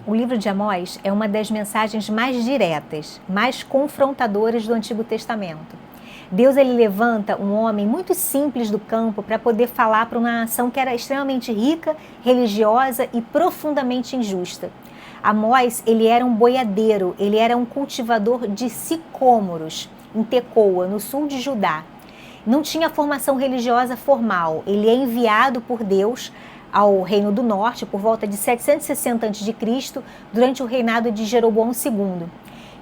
O livro de Amós é uma das mensagens mais diretas, mais confrontadoras do Antigo Testamento. Deus ele levanta um homem muito simples do campo para poder falar para uma nação que era extremamente rica, religiosa e profundamente injusta. Amós ele era um boiadeiro, ele era um cultivador de sicômoros em Tecoa, no sul de Judá. Não tinha formação religiosa formal, ele é enviado por Deus ao Reino do Norte por volta de 760 a.C., durante o reinado de Jeroboão II.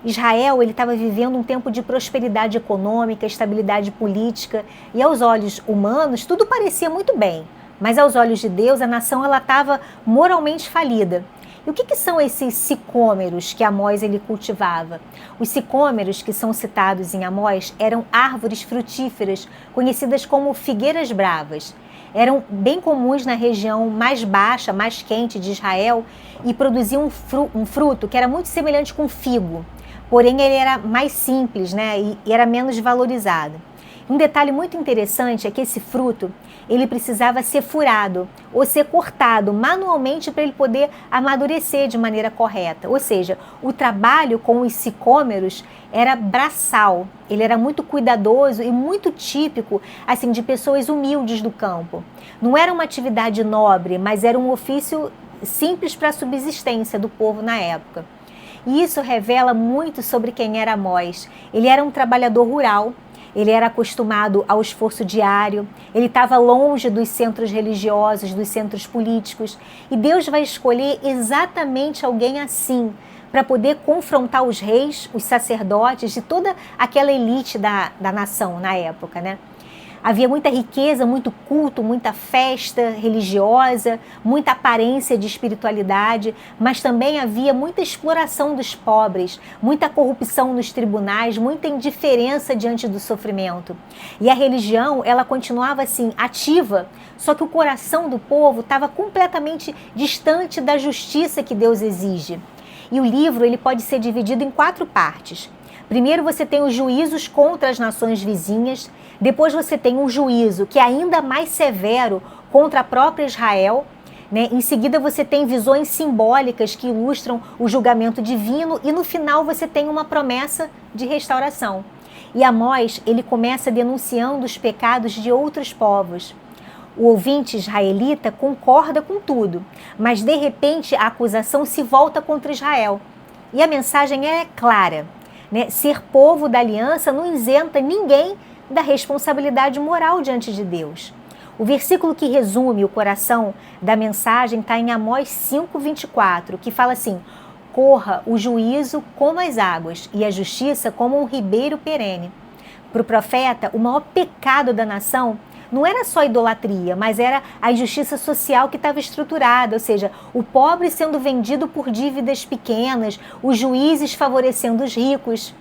Israel estava vivendo um tempo de prosperidade econômica, estabilidade política, e aos olhos humanos tudo parecia muito bem, mas aos olhos de Deus a nação estava moralmente falida. E o que são esses sicômeros que Amós ele cultivava? Os sicômeros que são citados em Amós eram árvores frutíferas, conhecidas como figueiras bravas. Eram bem comuns na região mais baixa, mais quente de Israel e produziam um fruto que era muito semelhante com figo. Porém, ele era mais simples, né, e era menos valorizado. Um detalhe muito interessante é que esse fruto ele precisava ser furado ou ser cortado manualmente para ele poder amadurecer de maneira correta. Ou seja, o trabalho com os sicômeros era braçal, ele era muito cuidadoso e muito típico assim, de pessoas humildes do campo. Não era uma atividade nobre, mas era um ofício simples para a subsistência do povo na época. E isso revela muito sobre quem era Amós. Ele era um trabalhador rural. Ele era acostumado ao esforço diário, ele estava longe dos centros religiosos, dos centros políticos. E Deus vai escolher exatamente alguém assim, para poder confrontar os reis, os sacerdotes e toda aquela elite da nação na época, né? Havia muita riqueza, muito culto, muita festa religiosa, muita aparência de espiritualidade, mas também havia muita exploração dos pobres, muita corrupção nos tribunais, muita indiferença diante do sofrimento. E a religião, ela continuava assim, ativa, só que o coração do povo estava completamente distante da justiça que Deus exige. E o livro ele pode ser dividido em 4 partes. Primeiro você tem os juízos contra as nações vizinhas, depois você tem um juízo que é ainda mais severo contra a própria Israel, né? Em seguida você tem visões simbólicas que ilustram o julgamento divino e no final você tem uma promessa de restauração. E Amós, ele começa denunciando os pecados de outros povos. O ouvinte israelita concorda com tudo, mas de repente a acusação se volta contra Israel. E a mensagem é clara, né? Ser povo da aliança não isenta ninguém da responsabilidade moral diante de Deus. O versículo que resume o coração da mensagem está em Amós 5:24, que fala assim: corra o juízo como as águas e a justiça como um ribeiro perene. Para o profeta, o maior pecado da nação não era só idolatria, mas era a injustiça social que estava estruturada, ou seja, o pobre sendo vendido por dívidas pequenas, os juízes favorecendo os ricos,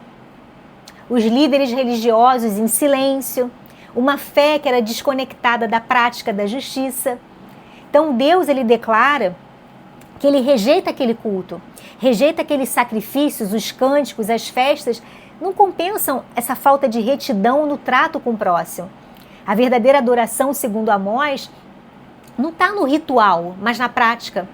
os líderes religiosos em silêncio, uma fé que era desconectada da prática da justiça. Então Deus ele declara que ele rejeita aquele culto, rejeita aqueles sacrifícios, os cânticos, as festas, não compensam essa falta de retidão no trato com o próximo. A verdadeira adoração, segundo Amós, não está no ritual, mas na prática.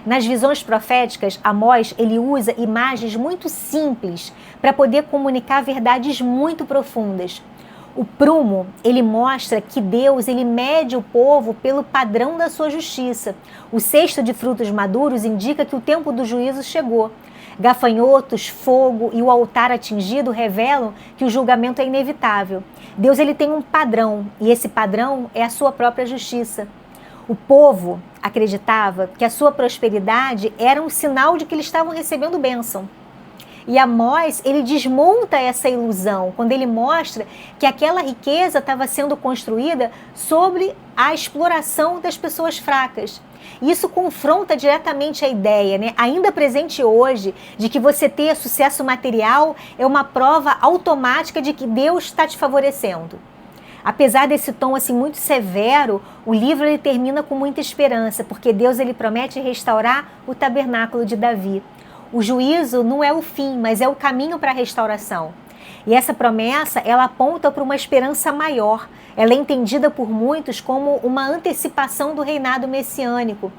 Nas visões proféticas, Amós ele usa imagens muito simples para poder comunicar verdades muito profundas. O prumo, ele mostra que Deus ele mede o povo pelo padrão da sua justiça. O cesto de frutos maduros indica que o tempo do juízo chegou. Gafanhotos, fogo e o altar atingido revelam que o julgamento é inevitável. Deus ele tem um padrão e esse padrão é a sua própria justiça. O povo acreditava que a sua prosperidade era um sinal de que eles estavam recebendo bênção. E Amós, ele desmonta essa ilusão quando ele mostra que aquela riqueza estava sendo construída sobre a exploração das pessoas fracas. Isso confronta diretamente a ideia, né, ainda presente hoje, de que você ter sucesso material é uma prova automática de que Deus está te favorecendo. Apesar desse tom assim muito severo, o livro ele termina com muita esperança, porque Deus ele promete restaurar o tabernáculo de Davi. O juízo não é o fim, mas é o caminho para a restauração. E essa promessa, ela aponta para uma esperança maior. Ela é entendida por muitos como uma antecipação do reinado messiânico.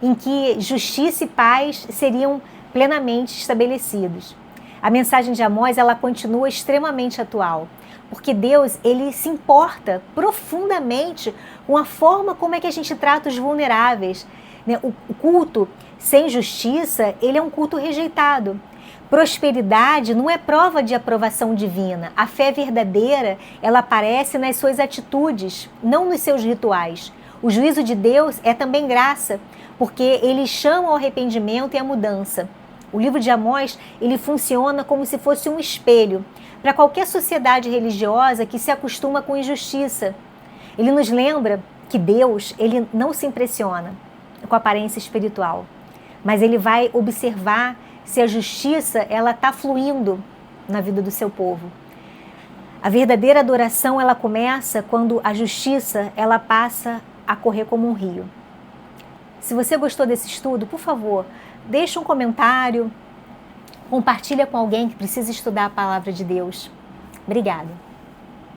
em que justiça e paz seriam plenamente estabelecidos. A mensagem de Amós, ela continua extremamente atual, porque Deus, ele se importa profundamente com a forma como é que a gente trata os vulneráveis. O culto sem justiça, ele é um culto rejeitado. Prosperidade não é prova de aprovação divina. A fé verdadeira, ela aparece nas suas atitudes, não nos seus rituais. O juízo de Deus é também graça, porque ele chama ao arrependimento e à mudança. O livro de Amós, ele funciona como se fosse um espelho para qualquer sociedade religiosa que se acostuma com injustiça. Ele nos lembra que Deus, ele não se impressiona com a aparência espiritual, mas ele vai observar se a justiça ela está fluindo na vida do seu povo. A verdadeira adoração ela começa quando a justiça ela passa a correr como um rio. Se você gostou desse estudo, por favor, deixe um comentário, compartilha com alguém que precisa estudar a palavra de Deus. Obrigada.